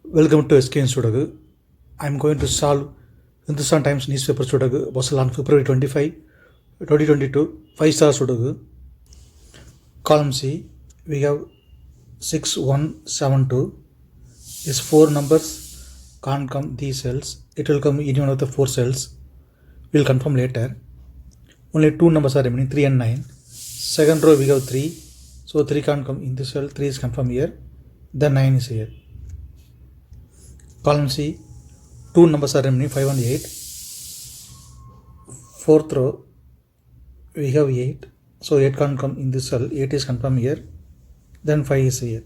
Welcome to SkVm Sudoku. I am going to solve Hindustan Times newspaper Sudoku was on February 25, 2022, 5-star Sudoku. Column C, we have 6172. Is 4 numbers can't come these cells. It will come in one of the 4 cells. We will confirm later. Only 2 numbers are remaining, 3 and 9. Second row we have 3. So 3 can't come in this cell. 3 is confirmed here. Then 9 is here. Column C, 2 numbers are remaining, 5 and 8. Fourth row, we have 8. So 8 can't come in this cell. 8 is confirmed here. Then 5 is here.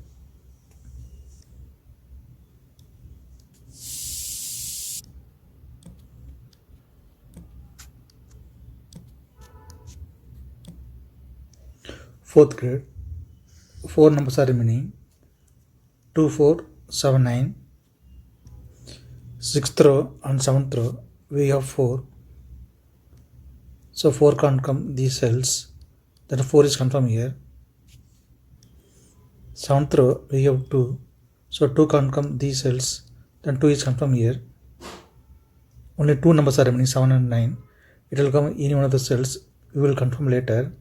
Fourth grade, 4 numbers are remaining, 2, 4, 7, 9. Sixth row and seventh row, we have 4. So 4 can't come these cells. Then 4 is confirmed here. Seventh row, we have 2. So 2 can't come these cells. Then 2 is confirmed here. Only 2 numbers are remaining, 7 and 9. It will come in one of the cells. We will confirm later.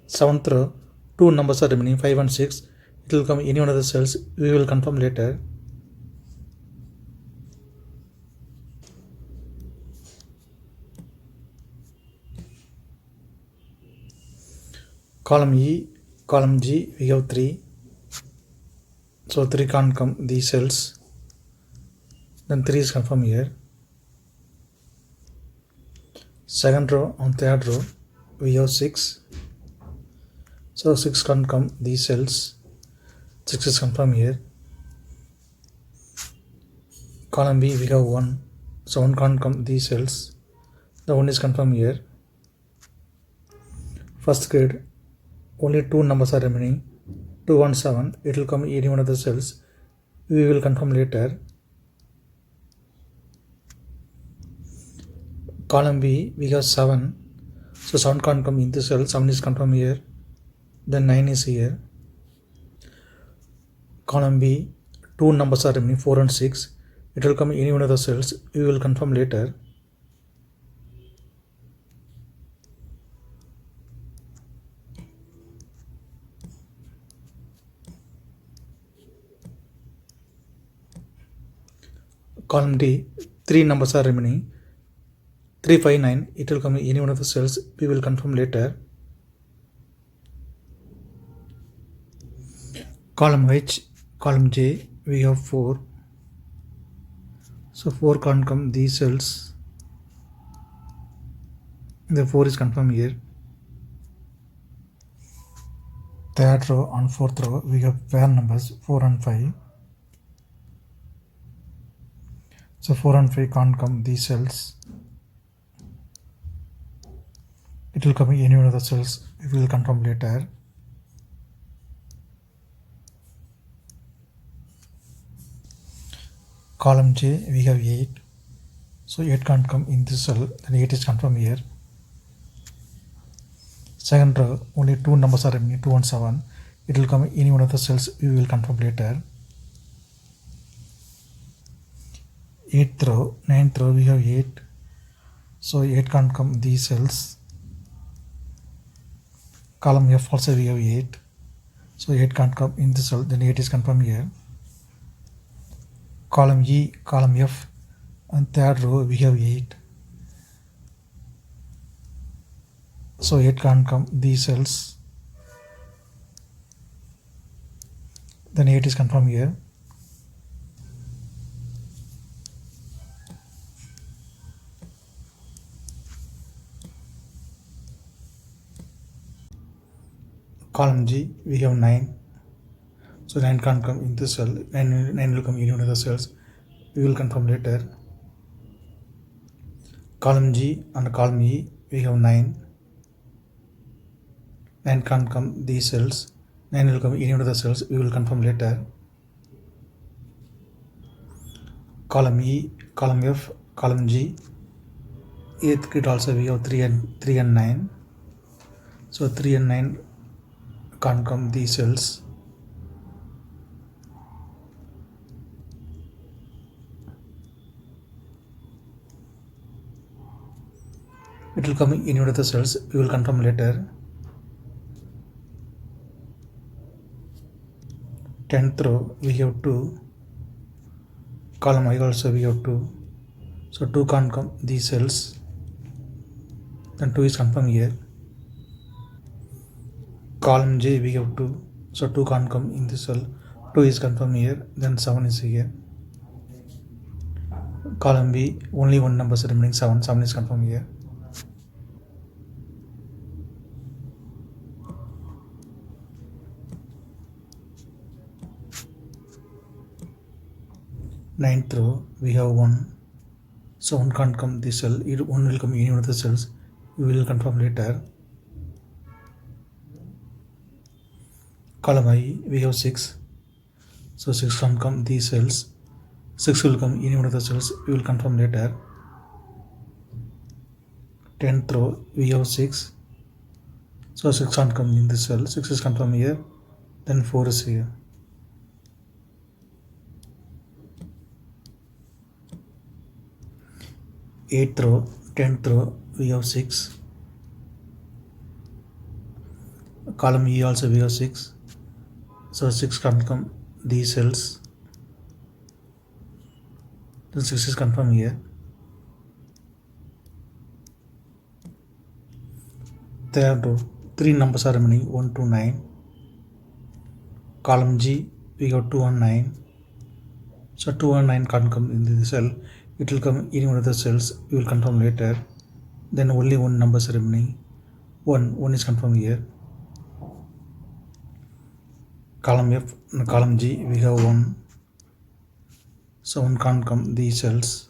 Seventh row, 2 numbers are remaining, 5 and 6. It will come in one of the cells. We will confirm later. Column E, column G, we have 3. So 3 can't come these cells. Then 3 is confirmed here. Second row and third row, we have 6. So 6 can't come these cells. 6 is confirmed here. Column B, we have 1. So 1 can't come these cells. The 1 is confirmed here. First grade, only 2 numbers are remaining, 2 and 7. It will come in any one of the cells. We will confirm later. Column B, we have 7. So 7 can't come in the cell. 7 is confirmed here. Then 9 is here. Column B, 2 numbers are remaining, 4 and 6. It will come in any one of the cells. We will confirm later. Column D, 3 numbers are remaining, 3, 5, 9. It will come in any one of the cells. We will confirm later. Column H, column J, we have 4. So 4 can't come these cells. The 4 is confirmed here. Third row and fourth row, we have pair numbers, 4 and 5. So 4 and 5 can't come these cells. It will come in any one of the cells. We will confirm later. Column J, we have 8. So 8 can't come in this cell. Then 8 is confirmed here. Second row, only 2 numbers are remaining, 2 and 7. It will come in any one of the cells. We will confirm later. 8th row, 9th row, we have 8. So 8 can't come these cells. Column F also we have 8. So 8 can't come in the cell. Then 8 is confirmed here. Column E, column F, and third row we have 8. So 8 can't come these cells. Then 8 is confirmed here. Column G, we have 9. So 9 can't come in this cell. 9 will come in one of the cells. We will confirm later. Column G and column E, we have 9. 9 can't come these cells. 9 will come in any one of the cells. We will confirm later. Column E, column F, column G. 8th grade also we have 3 and 9. So 3 and 9 can't come these cells. It will come in any one of the cells. We will confirm later. 10th row we have 2, column I also we have 2, so 2 can't come these cells, then 2 is confirmed here. Column J we have 2, so 2 can't come in this cell, 2 is confirmed here, then 7 is here. Column B only one number is remaining, 7 is confirmed here. Ninth row we have 1, so 1 can't come this cell, 1 will come in any one of the cells, we will confirm later. Column I we have 6, so 6 can't come these cells, 6 will come in any one of the cells, we will confirm later. 10th row we have 6, so 6 can't come in this cell, 6 is confirmed here, then 4 is here. 8th row, 10th row we have 6, column E also we have 6, so 6 can't come these cells, then 6 is confirmed here. 3rd row 3 numbers are remaining, 1 to 9, column G we have 2 and 9, so 2 and 9 can't come in the cell, it will come in one of the cells, we will confirm later. Then only one number is remaining, 1 is confirmed here. Column F, column G we have 1, so 1 can't come these cells.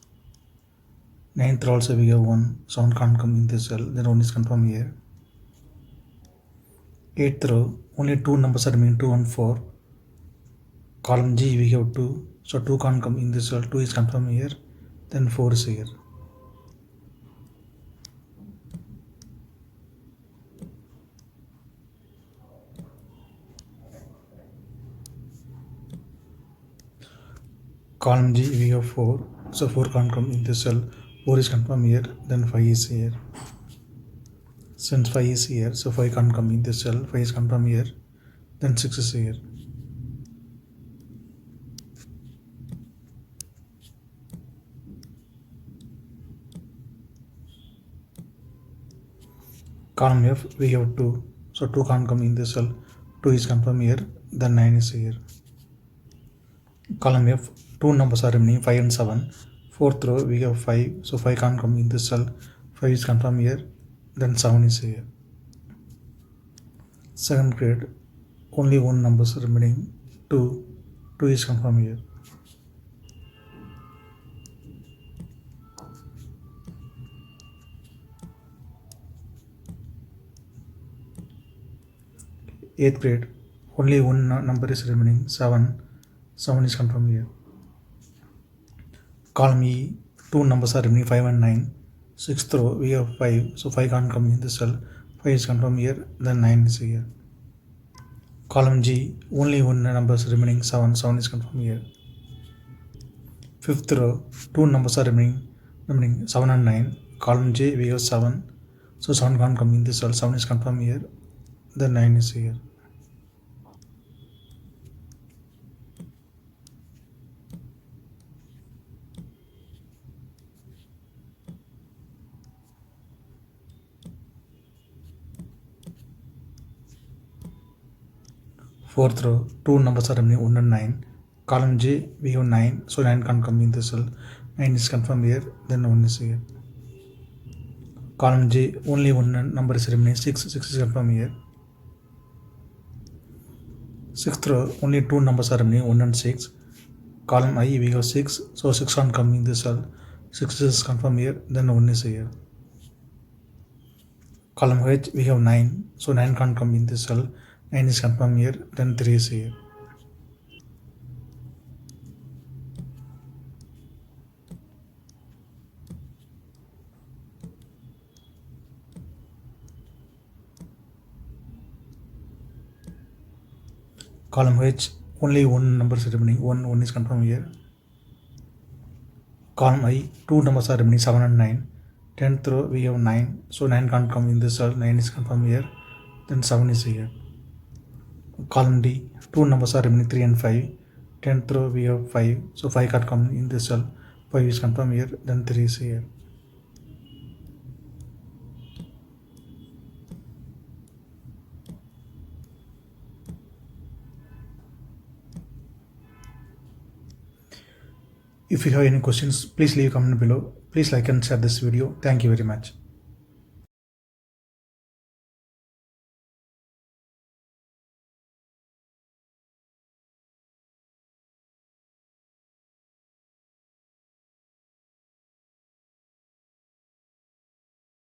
9th row also we have 1, so 1 can't come in this cell, then 1 is confirmed here. 8th row only 2 numbers are remaining, 2 and 4, column G we have 2, so 2 can't come in this cell, 2 is confirmed here, then 4 is here. Column G we have 4, so 4 can't come in this cell, 4 is confirmed here, then 5 is here. Since 5 is here, so 5 can't come in this cell, 5 is confirmed here, then 6 is here. Column F we have 2, so 2 can't come in this cell, 2 is confirmed here, then 9 is here. Column F 2 numbers are remaining, 5 and 7, 4th row we have 5, so 5 can't come in this cell, 5 is confirmed here, then 7 is here. 7th grade only one number is remaining, 2 is confirmed here. Eighth grade only one number is remaining, 7 is confirmed here. Column E 2 numbers are remaining, 5 and 9, 6th row we have 5, so 5 can't come in this cell, 5 is confirmed here, then 9 is here. Column G only one number is remaining, 7 is confirmed here. 5th row 2 numbers are remaining 7 and 9, column J we have 7, so 7 can't come in this cell, 7 is confirmed here, then 9 is here. Fourth row 2 numbers are remaining, 1 and 9, column J we have 9, so 9 can't come in this cell, 9 is confirmed here, then 1 is here. Column J only one number is remaining, 6 is confirmed here. 6th row only 2 numbers are remaining, 1 and 6, column I we have 6, so 6 can't come in this cell, 6 is confirmed here, then 1 is here. Column H we have 9, so 9 can't come in this cell, 9 is confirmed here, then 3 is here. Column H only one number is remaining, 1 is confirmed here. Column I 2 numbers are remaining, 7 and 9, 10th row we have 9, so 9 can't come in this cell, 9 is confirmed here, then 7 is here. Column D, two numbers are remaining, 3 and 5. 10th row we have 5, so 5 can't come in this cell, 5 is confirmed here, then 3 is here. If you have any questions, please leave a comment below. Please like and share this video. Thank you very much.